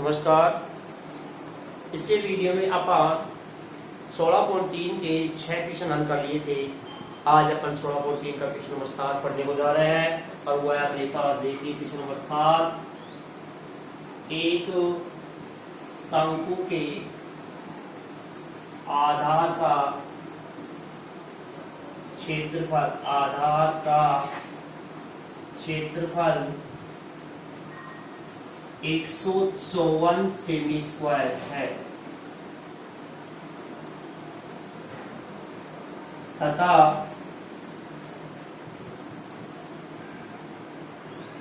नमस्कार। पिछले वीडियो में अपन 16.3 के 6 क्वेश्चन हल कर लिए थे। आज अपन 16.3 का क्वेश्चन नंबर 7 पढ़ने को जा रहे हैं और वो है अपने पास। देखिए क्वेश्चन नंबर 7, एक शंकु के आधार का क्षेत्रफल 154 सेमी स्क्वायर है तथा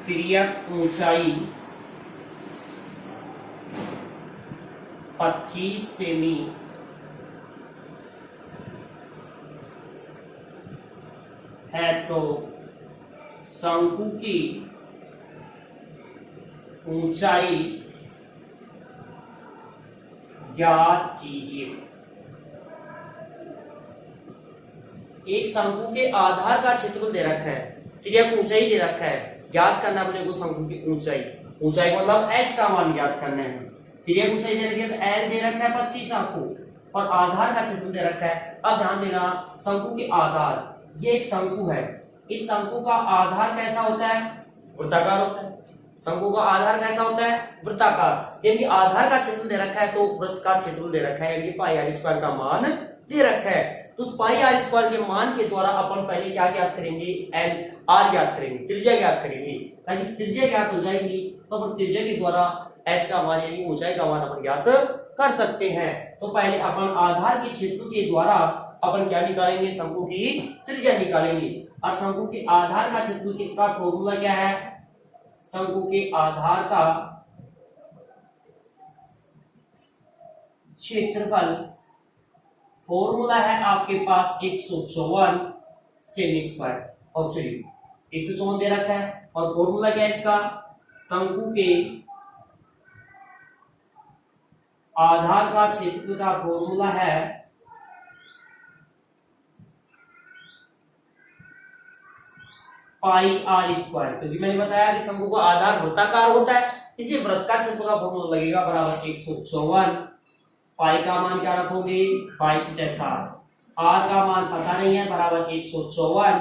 तिर्यक ऊंचाई 25 सेमी है, तो शंकु की ऊंचाई ज्ञात कीजिए। एक शंकु के आधार का क्षेत्रफल दे रखा है, तिर्यक ऊंचाई दे रखा है, ज्ञात करना अपने को शंकु की ऊंचाई मतलब h का मान ज्ञात करना है। तिर्यक ऊंचाई दे रखी है तो l दे रखा है 25 आपको और आधार का क्षेत्रफल दे रखा है। अब ध्यान देना, शंकु के आधार, ये एक शंकु है, इस शंकु का आधार कैसा होता है? वृत्ताकार होता है। शंकु का आधार कैसा होता है? वृत्ताकार। यदि आधार का क्षेत्रफल दे रखा है तो वृत्त का क्षेत्रफल दे रखा है, यानी पाई आर स्क्वायर का मान दे रखा है। तो उस पाई आर स्क्वायर के मान के द्वारा अपन पहले क्या ज्ञात करेंगे? एल आर ज्ञात करेंगे, त्रिज्या ज्ञात करेंगे। ताकि त्रिज्या ज्ञात हो जाएगी तो अपन त्रिज्या के द्वारा एच का मान यानी ऊंचाई का मान अपन ज्ञात कर सकते हैं। तो पहले अपन आधार के क्षेत्रफल के द्वारा अपन क्या निकालेंगे? शंकु की त्रिज्या निकालेंगे। और शंकु के आधार का क्षेत्रफल का फॉर्मूला क्या है? शंकु के आधार का क्षेत्रफल फॉर्मूला है आपके पास 154 सेमी स्क्वायर। और चलिए 154 दे रखा है और फॉर्मूला क्या है इसका? शंकु के आधार का क्षेत्रफल का फॉर्मूला है पाई आर स्क्वायर। क्योंकि मैंने बताया कि शंकु का आधार वृत्ताकार होता है, इसलिए वृत्त का क्षेत्रफल का फॉर्मूला लगेगा बराबर 154। पाई का मान क्या रखोगे? 22/7। आर का मान पता नहीं है, बराबर 154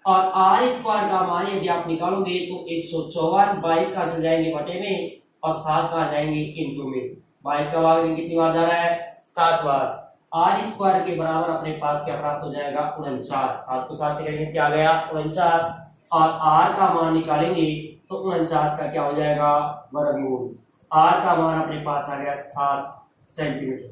और आर स्क्वायर का मान यदि आप निकालोगे तो 154 22 का चल जाएंगे बटे में और 7 का आ जाएंगे इंटू में। 22 का भाग कितनी बार जा रहा है? 7 बार। आर स्क्वायर के बराबर अपने पास क्या प्राप्त हो जाएगा? 49। 7 को 7 से करेंगे क्या आ गया? 49। और आर का मान निकालेंगे तो 49 का क्या हो जाएगा? वर्गमूल। आर का मान अपने पास आ गया 7 सेंटीमीटर।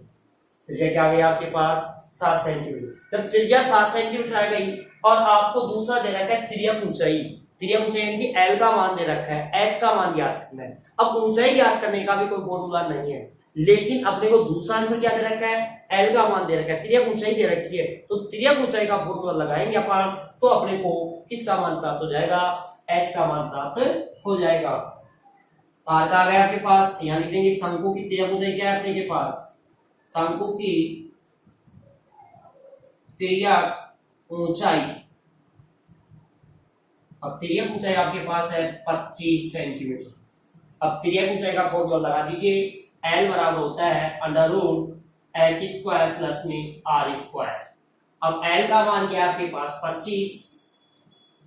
त्रिज्या क्या आ गया आपके पास? 7 सेंटीमीटर। जब त्रिज्या 7 सेंटीमीटर आ गई और आपको दूसरा दे रखा है तिर्यक ऊंचाई। तिर्यक ऊंचाई यानी एल का मान दे रखा है, एच का मान ज्ञात करना है। अब ऊंचाई ज्ञात करने का भी कोई फॉर्मूला नहीं है, लेकिन अपने को दूसरा आंसर क्या दे रखा है? एल का मान दे रखा है, तिर्यक ऊंचाई दे रखी है, तो तिर्यक ऊंचाई का फॉर्मूला लगाएंगे अपन तो अपने को किसका मान प्राप्त हो जाएगा? एच का मान प्राप्त हो जाएगा। आर का आ गया आपके पास, यहाँ लिख देंगे शंकु की तिर्यक ऊंचाई क्या है अपने के पास? शंकु की तिर्यक ऊंचाई, अब तिर्यक ऊंचाई आपके पास है 25 सेंटीमीटर। अब तिर्यक ऊंचाई का फॉर्मूला लगा दीजिए। एल बराबर होता है √h स्क्वायर प्लस में आर स्क्वायर। अब एल का मान क्या है आपके पास? 25।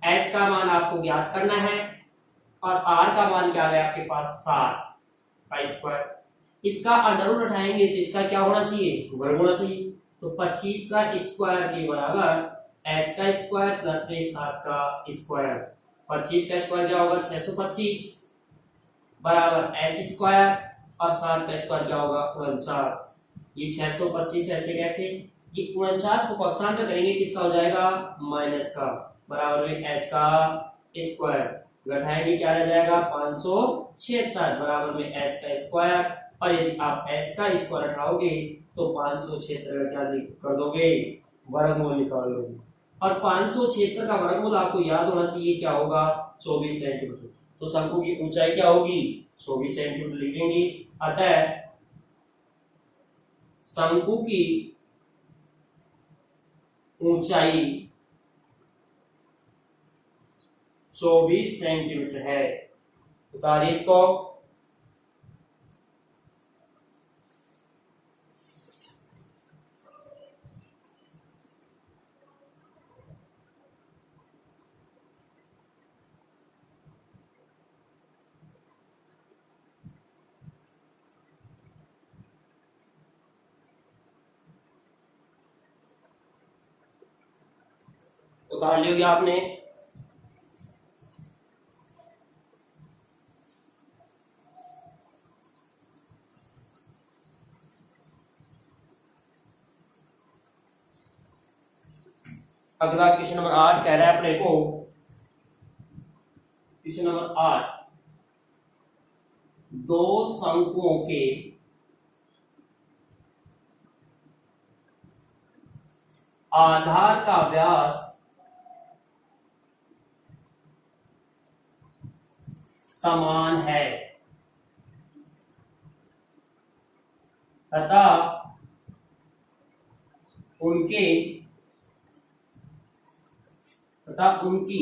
एच का मान आपको ज्ञात करना है और आर का मान क्या है आपके पास? 7 का स्क्वायर। इसका अंडर रूट उठाएंगे तो इसका क्या होना चाहिए? वर्ग होना चाहिए। तो 25 का स्क्वायर के बराबर h का स्क्वायर प्लस में 7 का स्क्वायर। 25 का स्क्वायर क्या होगा? 625 बराबर h स्क्वायर और 7 का स्क्वायर क्या होगा? 49। ये 625 ऐसे कैसे? ये 49 को पक्षांतर करेंगे किसका हो जाएगा? माइनस का, बराबर में h का स्क्वायर। घटाएंगे क्या रह जाएगा? 576 बराबर में h का स्क्वायर। और यदि आप h का स्क्वायर उठाओगे तो 576 का क्या कर दोगे? वर्गमूल निकाल लोगे। और 576 का वर्गमूल आपको याद होना चाहिए क्या होगा? 24 सेंटीमीटर। तो शंकु की ऊंचाई क्या होगी? 24 सेंटीमीटर लिख देंगे। अतः शंकु की ऊंचाई 24 सेंटीमीटर है। उतारिए इसको। उतार लियोगे आपने। अगला क्वेश्चन नंबर 8 कह रहा है अपने को, क्वेश्चन नंबर 8, दो शंकुओं के आधार का व्यास समान है तथा उनकी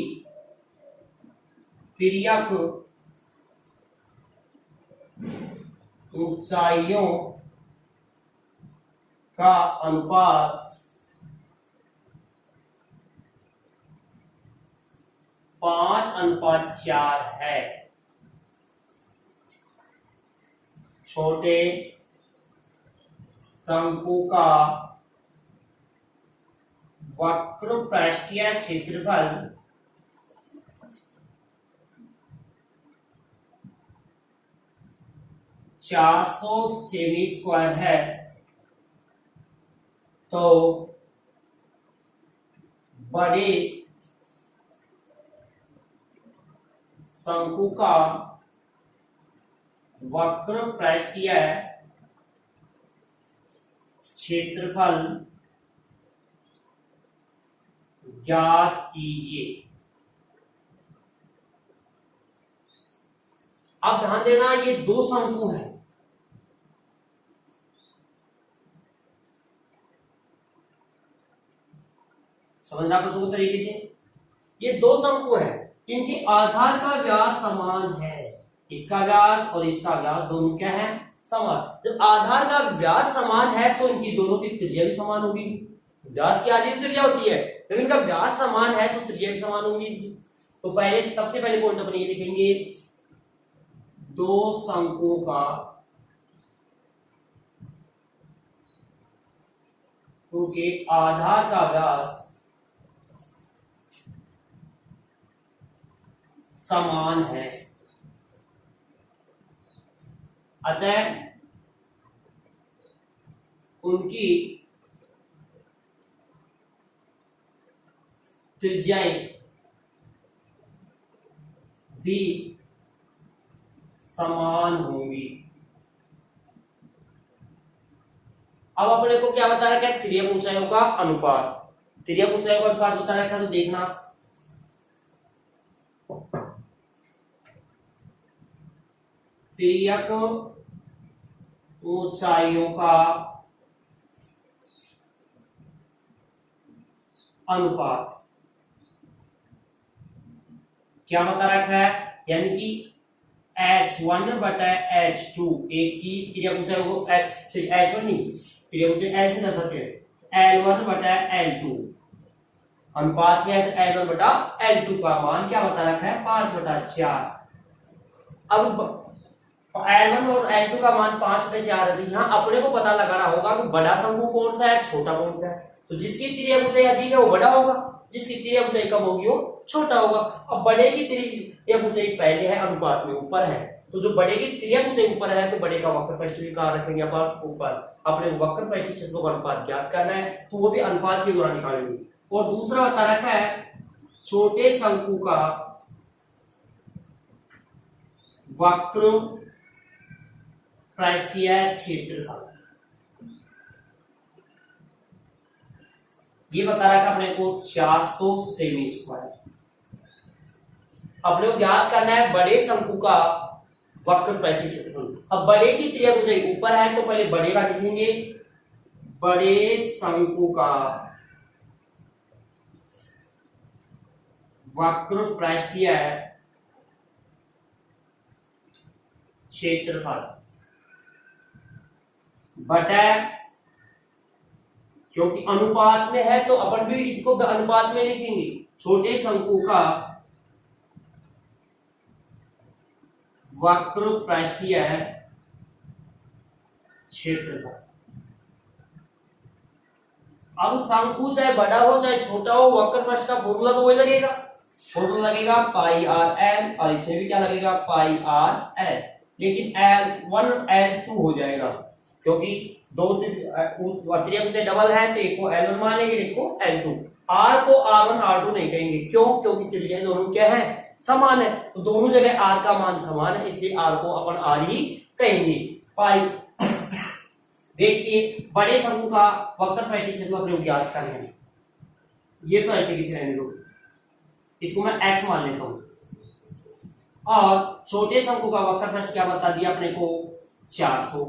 तिर्यक ऊंचाइयों का अनुपात 5:4 है। छोटे शंकु का वक्रपृष्ठीय क्षेत्रफल 400 सेमी स्क्वायर है, तो बड़े शंकु का वक्रपृष्ठीय क्षेत्रफल ज्ञात कीजिए। अब ध्यान देना, ये दो शंकु हैं। समझना प्रश्न को तरीके से, ये दो शंकु हैं, इनके आधार का व्यास समान है। इसका व्यास और इसका व्यास दोनों क्या है? समान। जब आधार का व्यास समान है तो इनकी दोनों की त्रिज्या भी समान होगी। व्यास की आधी त्रिज्या होती है, जब इनका व्यास समान है तो त्रिज्या भी समान होगी। तो पहले सबसे पहले पॉइंट अपन ये लिखेंगे, दो शंकुओं का उनके आधार का व्यास समान है, अतः उनकी त्रिज्याएं भी समान होंगी। अब अपने को क्या बता रखा है? तिर्यक ऊंचाइयों का अनुपात। तिर्यक ऊंचाइयों का अनुपात बता रखा है, तो देखना तिर्यक ऊंचाइयों का अनुपात क्या बता रखा है? यानी कि h1 बटा h2, एक की तिर्यक ऊंचाई को h1 नहीं, तिर्यक ऊंचाई l से दर्शाते हैं, l1 बटा l2 अनुपात में है, तो l1 बटा l2 का मान क्या बता रखा है? 5/4। अब L1 और L2 का मान 5/4 है, तो यहाँ अपने को पता लगाना होगा कि बड़ा शंकु कौन सा है, छोटा कौन सा है। तो जिसकी तिर्यक ऊंचाई अधिक है वो बड़ा होगा, जिसकी तिर्यक ऊंचाई कम होगी वो छोटा होगा। अब बड़े की तिर्यक ऊंचाई पहले है, अनुपात में ऊपर है, तो जो बड़े की तिर्यक ऊंचाई ऊपर है तो बड़े का वक्रपृष्ठ भी कहाँ रखेंगे अपन? ऊपर। अपने वक्रपृष्ठीय क्षेत्रफल का अनुपात ज्ञात करना है, तो वो भी अनुपात के द्वारा निकालेंगे। और दूसरा बता रखा है, छोटे शंकु का वक्र पृष्ठीय क्षेत्रफल, ये बता रहा है अपने को 400 सेमी स्क्वायर। अपने को ज्ञात करना है बड़े शंकु का वक्र पृष्ठीय क्षेत्रफल। अब बड़े की तिर्यक ऊंचाई ऊपर है, तो पहले बड़े का लिखेंगे, बड़े शंकु का वक्र पृष्ठीय क्षेत्रफल बटा, क्योंकि अनुपात में है तो अपन भी इसको अनुपात में लिखेंगे, छोटे शंकु का वक्र पृष्ठीय क्षेत्रफल। अब शंकु चाहे बड़ा हो चाहे छोटा हो, वक्र पृष्ठ का फॉर्मूला तो वही लगेगा, फॉर्मूला लगेगा पाई आर एल, और इसमें भी क्या लगेगा पाई आर एल, लेकिन एल 1 एल 2 हो जाएगा, क्योंकि दो त्रिज्या से डबल है, तो एक को L1 मान लेंगे, एक को L2। R को R1 R2 नहीं कहेंगे, क्यों? क्योंकि त्रिज्या दोनों क्या है, समान है, तो दोनों जगह R का मान समान है, इसलिए R को अपन R ही कहेंगे। पाई देखिए बड़े शंकु का वक्र पृष्ठीय क्षेत्रफल अपने को ज्ञात करना है, ये तो ऐसे किसी रहने दो, इसको मैं x मान लेता हूं, और छोटे शंकु का वक्र पृष्ठ क्या बता दिया अपने को 400,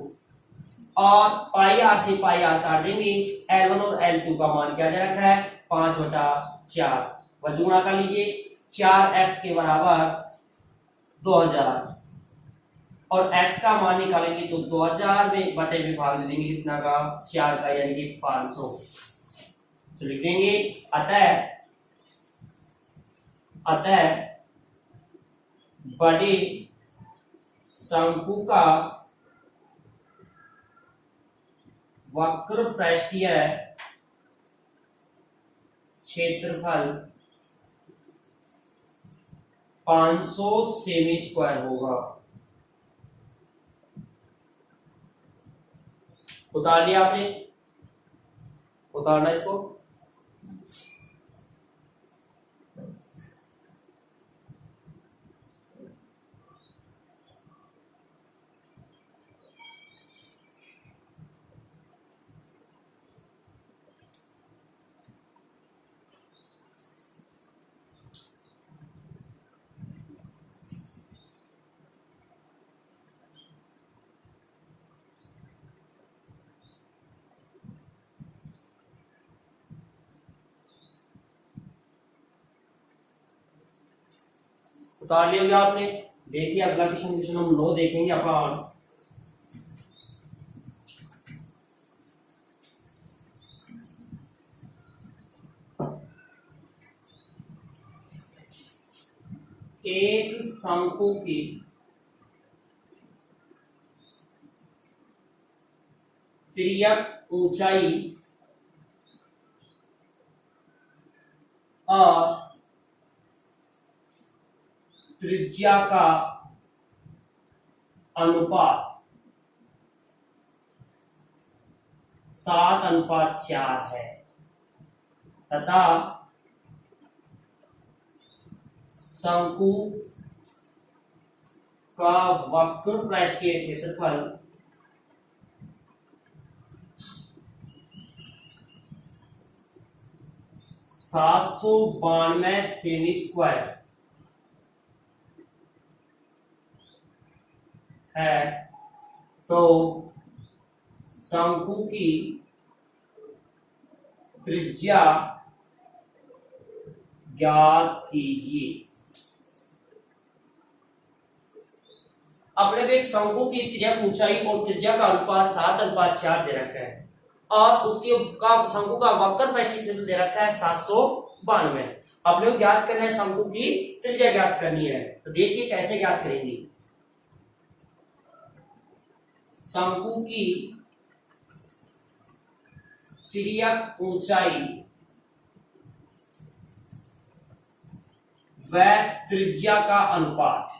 और पाई आर से पाई आर काट देंगे, L1 और L2 का मान क्या दे रखा है 5/4, वजह गुणा कर लीजिए, 4x के बराबर 2000, और x का मान निकालेंगे तो 2000 में बटे में भाग दे देंगे कितना का 4 का, यानी कि 500, तो लिख देंगे अतः बड़े शंकु का वक्र पृष्ठीय क्षेत्रफल 500 सेमी स्क्वायर होगा। उतार लिया आपने, उतारना इसको, उतार लिया होगा आपने। देखिए अगला क्वेश्चन हम 9 देखेंगे अपन। एक शंकु की तिर्यक ऊंचाई और त्रिज्या का अनुपात 7:4 है तथा शंकु का वक्र पृष्ठीय क्षेत्रफल 792 सेमी स्क्वायर है, तो शंकु की त्रिज्या ज्ञात कीजिए। अपने को एक शंकु की तिर्यक ऊंचाई और त्रिज्या का अनुपात 7:4 दे रखा है, और उसके का शंकु का वक्र पृष्ठीय क्षेत्रफल दे रखा है 792। अपने को ज्ञात करना है, शंकु की त्रिज्या ज्ञात करनी है, तो देखिए कैसे ज्ञात करेंगे। शंकु की तिर्यक ऊंचाई व त्रिज्या का अनुपात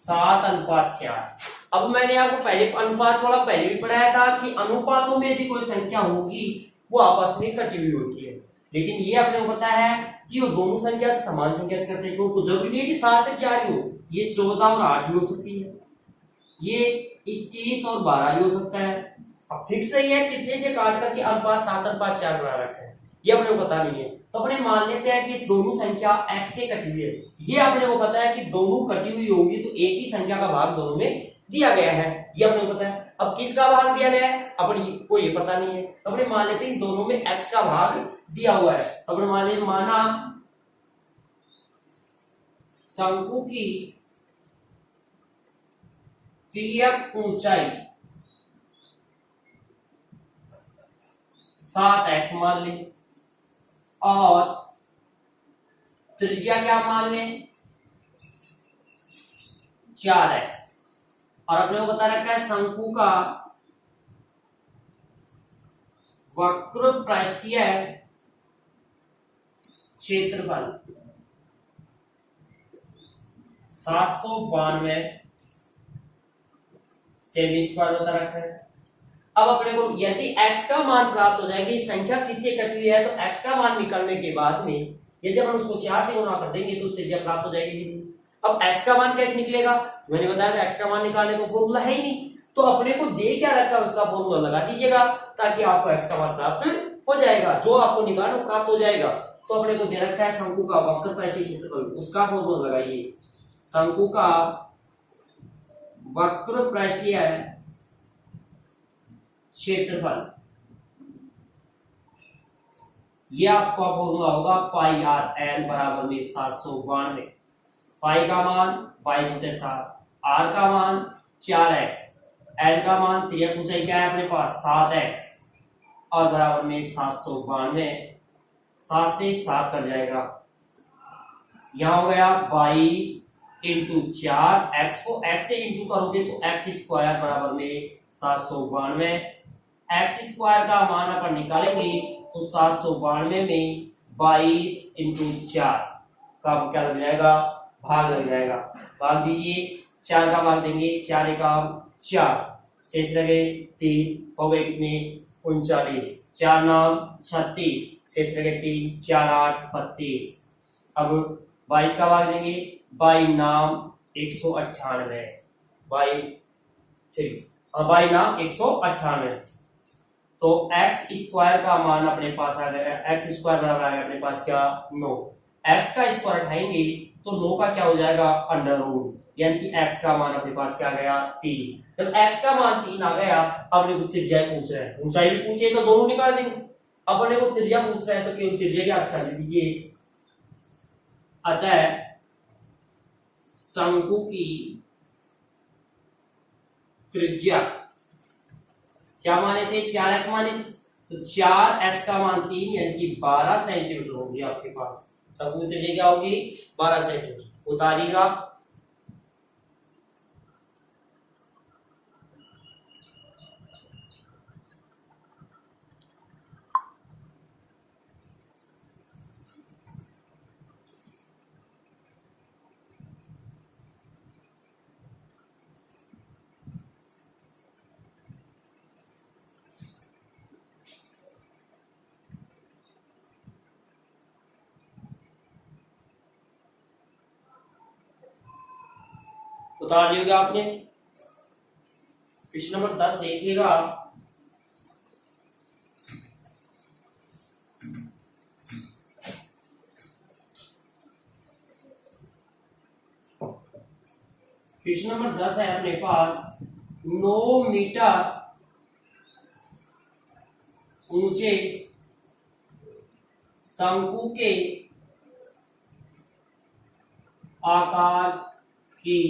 7:4। अब मैंने आपको पहले अनुपात वाला पहले भी पढ़ाया था कि अनुपातों में यदि कोई संख्या होगी वो आपस में कटी हुई होती है, लेकिन ये अपने को पता है कि वो दोनों संख्या समान संख्या से करते हैं, क्योंकि जरूरी नहीं है कि 7 और 4 हो, ये 14 और 8 भी हो सकती है, ये 21 और 12 भी हो सकता है। अब फिक्स नहीं है कितने से काट करके अनुपात 7:4 बना रखा है, ये अपने को पता नहीं है, तो अपने मान लेते हैं कि इस दोनों संख्या x से कटी हुई है। ये अपने को पता है कि दोनों कटी हुई होंगी तो एक ही संख्या का भाग दोनों में दिया गया है, ये अपने को पता है। अब किसका भाग दिया गया है अपने को ये पता नहीं है, तो अपने मान लेते हैं दोनों में x का भाग दिया हुआ है, तो अपने माना शंकु की तिर्यक ऊंचाई 7x मान लें और त्रिज्या क्या मान लें 4x, और अपने को बता रखा है शंकु का वक्र पृष्ठीय क्षेत्रफल 792 सेमी स्क्वायर बता रखा है। अब अपने को यदि x का मान प्राप्त हो जाएगी, संख्या किससे कटी हुई है, तो x का मान निकालने के बाद में यदि हम उसको 4 से गुणा कर देंगे तो त्रिज्या प्राप्त हो जाएगी। अब x का मान कैसे निकलेगा, मैंने बताया था x का मान निकालने को फॉर्मूला है ही नहीं, तो अपने को दे क्या रखा है उसका फॉर्मूला लगा दीजिएगा ताकि आपको x का मान प्राप्त हो जाएगा, जो आपको निकालना प्राप्त हो जाएगा। तो अपने को दे रखा है शंकु का वक्र पृष्ठीय क्षेत्रफल, उसका फॉर्मूला लगाइए। शंकु का वक्र पृष्ठीय क्षेत्रफल, ये आपका फॉर्मूला होगा पाई आर एल बराबर में 792। पाई का मान 22/7, आर का मान 4x, एल का मान त्रिज्या ऊंचाई क्या है अपने पास 7x और बराबर में 792। 7 से 7 कट जाएगा, यहां हो गया 22 इंटू 4, x को x से इंटू करोगे तो x स्क्वायर बराबर में 792। x स्क्वायर का मान अपन निकालेंगे तो 792 में 22 इंटू 4 का क्या लग जाएगा, भाग लग जाएगा। भाग दीजिए, 4 का भाग देंगे, 4 एकम 4, शेष लगे 3, हो गए कितने 39, 4 नाम 36, शेष लगे 3, 4 8 32। अब 22 का भाग देंगे, 22 नाम 198, 22 नाम 198। तो x स्क्वायर का मान अपने पास आ गया, x स्क्वायर बराबर आ गया अपने पास क्या 9। x का स्क्वायर उठाएंगे तो 9 का क्या हो जाएगा अंडर रूट, यानी कि x का मान अपने पास क्या आ गया 3। जब x का मान 3 आ गया, अपने को त्रिज्या पूछ रहे हैं, ऊंचाई भी पूछे तो दोनों निकाल देंगे। अपने को त्रिज्या पूछ रहे हैं तो केवल त्रिज्या ज्ञात कर दीजिए। अतः शंकु की त्रिज्या क्या माने थे, 4x माने थे, तो 4x का मान 3 यानी कि 12 सेंटीमीटर होगी आपके पास। शंकु की त्रिज्या क्या होगी 12 सेंटीमीटर। उतारिएगा, उतार लियोगे आपने। क्वेश्चन नंबर 10 देखिएगा। क्वेश्चन नंबर 10 है अपने पास, 9 मीटर ऊंचे शंकु के आकार की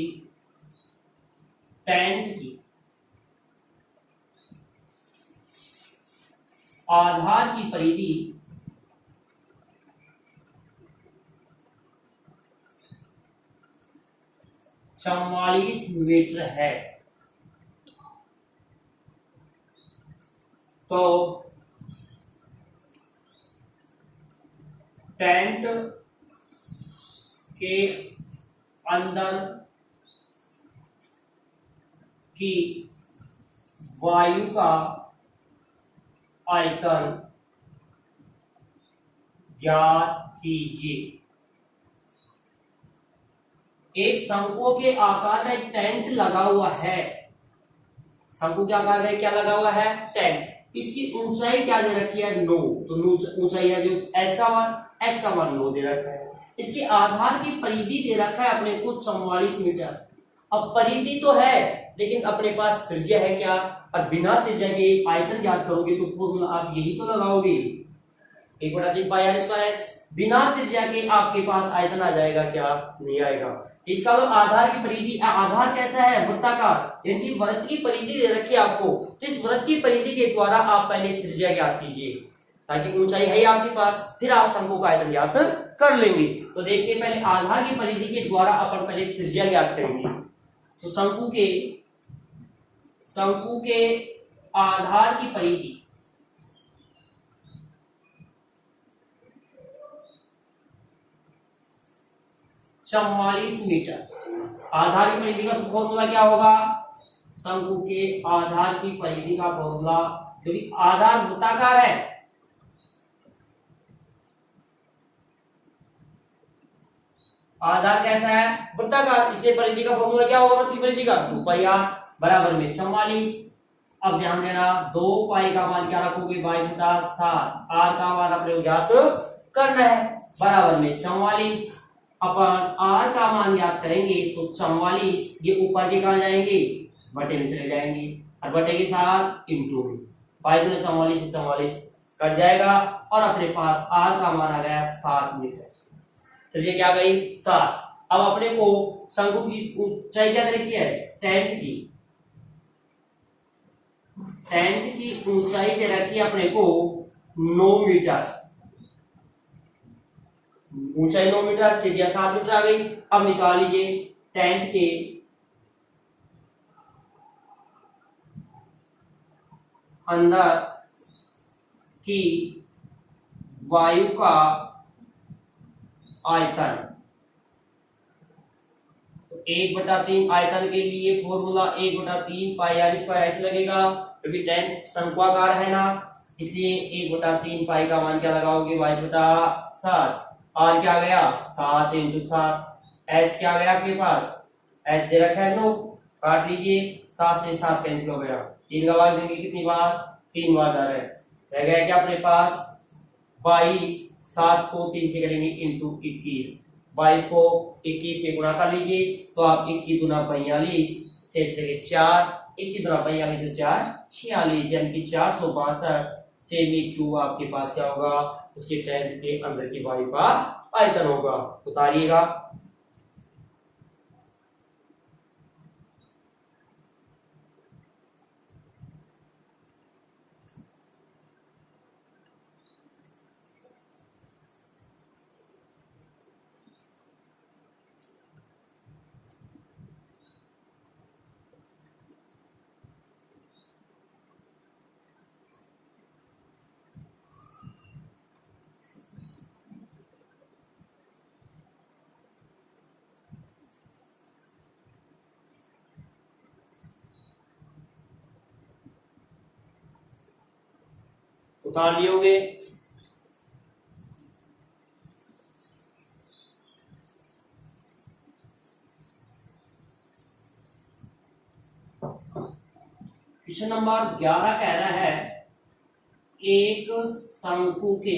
टेंट की आधार की परिधि 44 मीटर है, तो टेंट के अंदर की वायु का आयतन ज्ञात कीजिए। एक शंकु के आकार का एक टेंट लगा हुआ है, शंकु के आकार का क्या लगा हुआ है टेंट। इसकी ऊंचाई क्या दे रखी है 9, तो ऊंचाई है जो x का मान 9 दे रखा है। इसके आधार की परिधि दे रखा है अपने को 44 मीटर। अब परिधि तो है लेकिन अपने पास त्रिज्या है क्या, और बिना त्रिज्या के आयतन ज्ञात करोगे तो फॉर्मूला आप यही तो लगाओगे 1/3 पाई आर स्क्वायर एच। बिना त्रिज्या के आपके पास आयतन आ जाएगा क्या, नहीं आएगा। इसका मतलब आधार की परिधि, आधार कैसा है वृत्ताकार, यानी वृत्त की परिधि दे रखी है आपको, तो इस वृत्त की परिधि के द्वारा आप पहले त्रिज्या ज्ञात कीजिए ताकि ऊंचाई है आपके पास, फिर आप शंकु का आयतन ज्ञात कर लेंगे। तो देखिए पहले आधार की परिधि के द्वारा अपन पहले त्रिज्या ज्ञात करेंगे। तो शंकु के शंकु के आधार की परिधि 44 मीटर। आधार की परिधि का फॉर्मूला क्या होगा? शंकु के आधार की परिधि का फॉर्मूला, क्योंकि आधार वृत्ताकार है, आधार कैसा है? वृत्ताकार, इसलिए परिधि का फॉर्मूला क्या होगा? वृत्त की परिधि का 2 पाई आर बराबर में 44। अब ध्यान देना, 2 पाई का मान क्या रखोगे? 22/7। आर का मान अपने ज्ञात करना है, बराबर में 44 अपन आर का मान ज्ञात करेंगे तो 44 ये ऊपर के कहां जाएंगे? बटे में चले जाएंगे, और बटे के साथ इंटू में, पाई दूनी 44 से 44 कट जाएगा, और अपने पास आर का मान आ गया 7 मीटर। तो ये क्या गई? 7। अब अपने को शंकु की ऊंचाई क्या रखी है? टेंट की ऊंचाई दे रखी है अपने को 9 मीटर। ऊंचाई 9 मीटर, त्रिज्या 7 मीटर आ गई। अब निकाल लीजिए टेंट के अंदर की वायु का आयतन। तो 1/3 आयतन के लिए फॉर्मूला 1/3 पाई आर स्क्वायर ऐसे लगेगा, क्योंकि टेंट शंक्वाकार है ना, इसलिए 1/3 पाई का मान क्या लगाओगे? 22/7। आर क्या गया? 7 × 7। एच क्या गया आपके पास? एच दे रखा है 9, काट लीजिए, 7 से 7 कैंसिल हो गया, 3 का भाग देंगे कितनी बार? 3 बार जा रहा है, रह गया क्या अपने पास? 22। 7 को 3 से करेंगे इंटू 21, 22 को 21 से गुणा कर लीजिए, तो आप 21 दूना 45 शेष रहे 4, 21 दूना 45 से 4 46, यानी कि 462 सेमी क्यूब आपके पास क्या होगा? उसके टेंट के अंदर की वायु का आयतन होगा। उतारिएगा। उतार लियोगे। क्वेश्चन नंबर 11 कह रहा है, एक शंकु के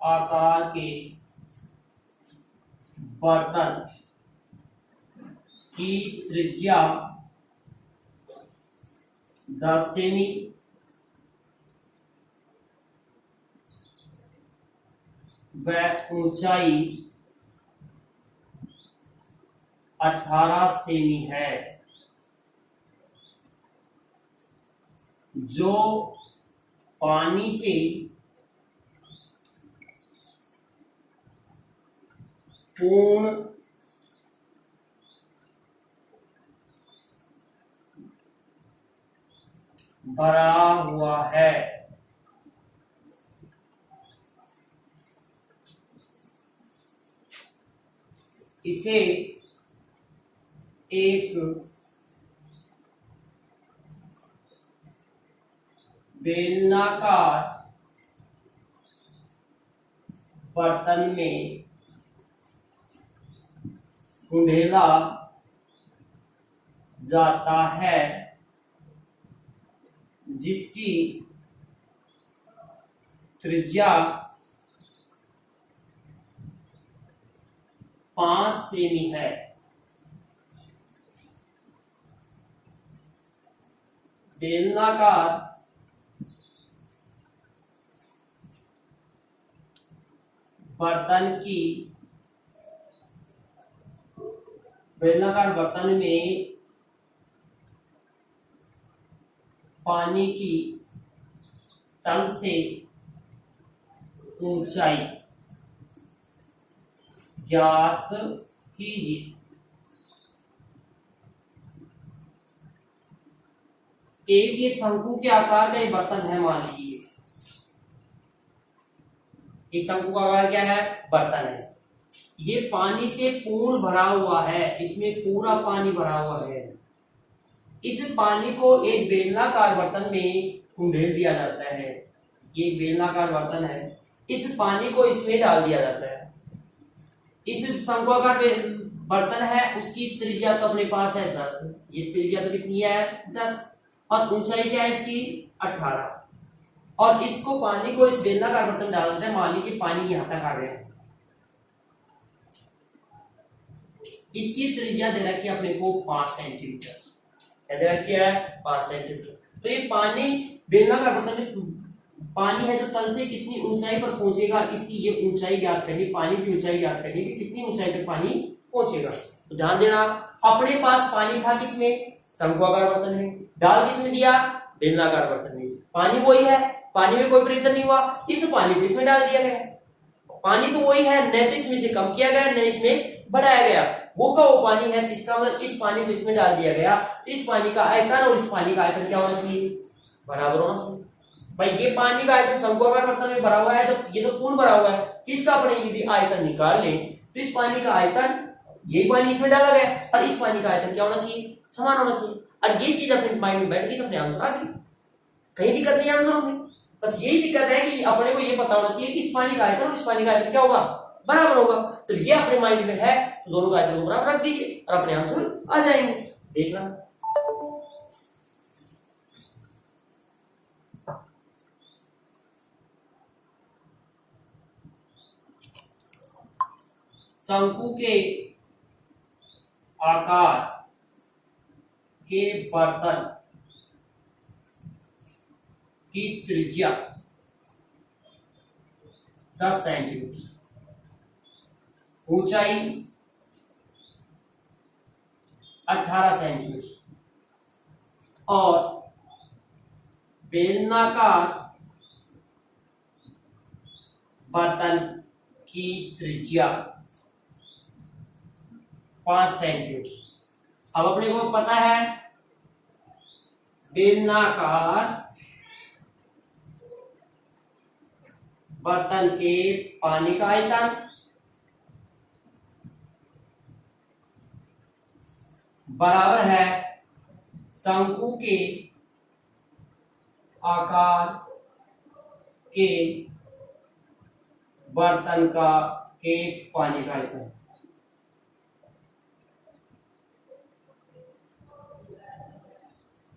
आकार के बर्तन की त्रिज्या 10 सेमी व ऊंचाई 18 सेमी है, जो पानी से पूर्ण भरा हुआ है। इसे एक बेलनाकार बर्तन में उंडेला जाता है, जिसकी त्रिज्या 5 सेमी है। बेलनाकार बर्तन में पानी की तल से ऊंचाई ज्ञात कीजिए। एक ये शंकु के आकार का एक बर्तन है, मान लीजिए ये शंकु का आकार क्या है, बर्तन है। ये पानी से पूर्ण भरा हुआ है, इसमें पूरा पानी भरा हुआ है। इस पानी को एक बेलनाकार बर्तन में उंडेल दिया जाता है। ये एक बेलनाकार बर्तन है, इस पानी को इसमें डाल दिया जाता है। इस शंक्वाकार बर्तन है, उसकी त्रिज्या तो अपने पास है 10। ये त्रिज्या तो कितनी है, 10, और ऊंचाई क्या है इसकी, 18। और इसको पानी को इस बेलनाकार बर्तन डाल देते हैं। मान लीजिए पानी यहां तक आ गया, इसकी त्रिज्या दे रखी है अपने को 5 सेंटीमीटर। क्या दे रखी है, 5 सेंटीमीटर। तो ये पानी बेलनाकार बर्तन में पानी है जो तल से कितनी ऊंचाई पर पहुंचेगा, इसकी ये ऊंचाई ज्ञात करनी, पानी की ऊंचाई ज्ञात करनी कि कितनी ऊंचाई तक पानी पहुंचेगा। तो ध्यान देना, अपने पास पानी था किसमें, शंक्वाकार बर्तन में, डाल किसमें दिया, बेलनाकार बर्तन में। पानी वही है, पानी में कोई परिवर्तन नहीं हुआ, इस पानी को इसमें डाल दिया गया। पानी तो वही है, न तो इसमें से कम किया गया न इसमें बढ़ाया गया, वो का वो पानी है। इसका मतलब इस पानी को इसमें डाल दिया गया, इस पानी का आयतन और इस पानी का आयतन क्या होना चाहिए, बराबर होना चाहिए। भाई ये पानी का आयतन शंक्वाकार बर्तन में भरा हुआ है, जब ये तो पूर्ण भरा हुआ है, किसका अपने यदि आयतन निकाल लें तो इस पानी का आयतन, ये पानी इसमें डाला गया और इस पानी का आयतन क्या होना चाहिए, समान होना चाहिए। और ये चीज अपने माइंड में बैठ गई तो अपने आंसर आ गई, कहीं दिक्कत नहीं आंसर में। बस यही दिक्कत है कि अपने को ये पता होना चाहिए कि इस पानी का आयतन और इस पानी का आयतन क्या होगा, बराबर होगा। तो ये अपने माइंड में है तो दोनों का आयतन बराबर रख दीजिए और अपने आंसर आ जाएंगे। देखना शंकु के आकार के बर्तन की त्रिज्या 10 सेंटीमीटर, ऊंचाई 18 सेंटीमीटर और बेलनाकार बर्तन की त्रिज्या 5 सेंटीमीटर। अब अपने को पता है बेलनाकार बर्तन के पानी का आयतन बराबर है शंकु के आकार के बर्तन का के पानी का आयतन।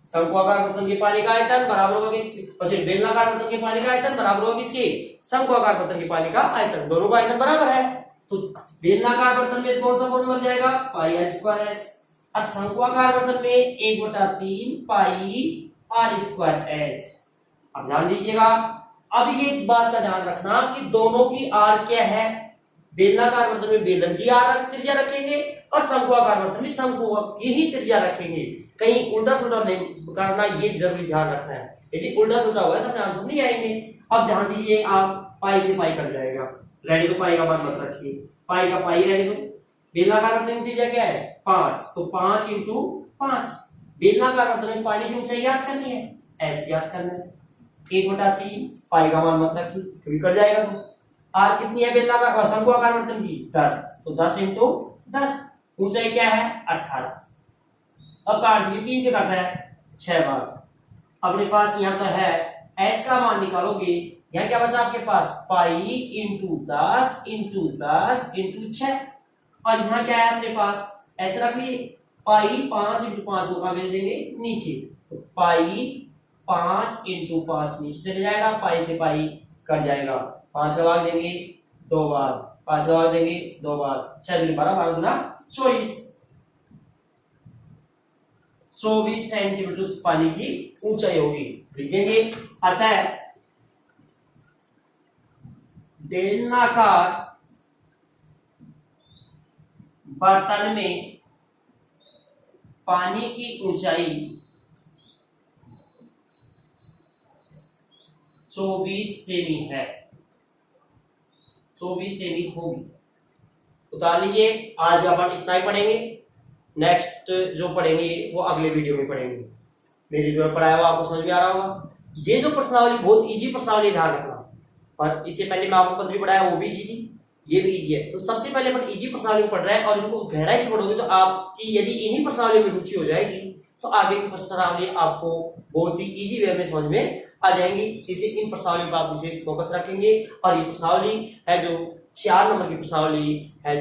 शंक्वाकार बर्तन के पानी का आयतन बराबर होगा किसके, बेलनाकार बर्तन के पानी का आयतन बराबर होगा किसके, शंक्वाकार बर्तन के पानी का आयतन। दोनों का आयतन बराबर है तो बेलनाकार बर्तन में कौन सा फॉर्मूला लग जाएगा, पाई आर स्क्वायर एच, और शंक्वाकार बर्तन में 1/3 पाई आर स्क्वायर एच। अब ध्यान दीजिएगा, अब ये एक बात का ध्यान रखना कि दोनों की आर क्या है, बेलनाकार बर्तन में बेलन की आर त्रिज्या रखेंगे और शंक्वाकार बर्तन में शंकु की ही त्रिज्या रखेंगे। कहीं उल्टा सुल्टा नहीं करना, ये जरूरी ध्यान रखना है। यदि उल्टा सुल्टा हुआ तो अपने आंसर नहीं आएंगे। अब ध्यान दीजिए, आप पाई से पाई कट जाएगा, रेडी तो पाई का मान मत रखिए, पाई का पाई रेडी तो। बेलनाकार बर्तन की त्रिज्या क्या है 5, तो 5 × 5। बेलनाकार बर्तन में पानी की ऊंचाई याद करनी है, एच याद करना है, 1/3 पाई का मान मत रखिए क्योंकि कट जाएगा। तो आर कितनी है बेलनाकार और शंक्वाकार बर्तन की 10, तो 10 × 10, ऊंचाई क्या है 18। अब काट दीजिए, 3 से काट रहा है 6 बार। अपने पास यहाँ तो है h का मान निकालोगे, यहाँ क्या बचा आपके पास, पाई × 10 × 10 × 6, और यहाँ क्या है अपने पास h रख लिए, पाई 5 × 5 को कहाँ भेज देंगे नीचे, तो पाई 5 × 5 नीचे चले जाएगा, पाई से पाई कट जाएगा, 5 का भाग देंगे 2 बार, 5 का भाग देंगे 2 बार, 6 × 12 12 × 24, 24 सेंटीमीटर पानी की ऊंचाई होगी, लिख देंगे। अतः बेलनाकार बर्तन में पानी की ऊंचाई 24 सेमी है, 24 सेमी होगी। उतार लीजिए। आज अपन इतना ही पढ़ेंगे, नेक्स्ट जो पढ़ेंगे वो अगले वीडियो में पढ़ेंगे। मेरी जो पढ़ाया हुआ आपको समझ में आ रहा होगा। ये जो प्रश्नावली बहुत इजी प्रश्नावली, ध्यान रखना। और इससे पहले मैं आपको 15वीं पढ़ाया वो भी इजी थी, ये भी इजी है। तो सबसे पहले अपन इजी प्रश्नावली पढ़ रहे हैं और इनको गहराई से पढ़ोगे तो आपकी यदि इन्हीं प्रश्नावली में रुचि हो जाएगी तो आगे की प्रश्नावली आपको बहुत ही इजी वे में समझ में आ जाएंगी। इसलिए इन प्रश्नावलियों पर आप विशेष फोकस रखेंगे। और ये प्रश्नावली है जो 4 नंबर की प्रश्नावली है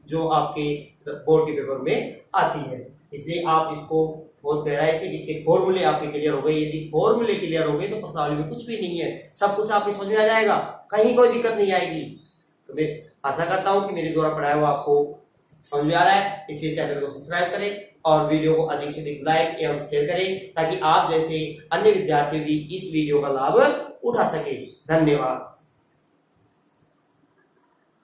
जो आपके बोर्ड के पेपर में आती है। इसलिए आप इसको बहुत गहराई से, इसके फॉर्मूले आपके क्लियर हो गए। यदि फॉर्मूले क्लियर हो गए तो प्रश्नावली में कुछ भी नहीं है, सब कुछ आपको समझ में आ जाएगा, कहीं कोई दिक्कत नहीं आएगी। तो मैं आशा करता हूं कि मेरे द्वारा पढ़ाया हुआ आपको समझ में आ रहा है। इसलिए चैनल को सब्सक्राइब करें और वीडियो को अधिक से अधिक लाइक एवं शेयर करें ताकि आप जैसे अन्य विद्यार्थी भी इस वीडियो का लाभ उठा सके। धन्यवाद।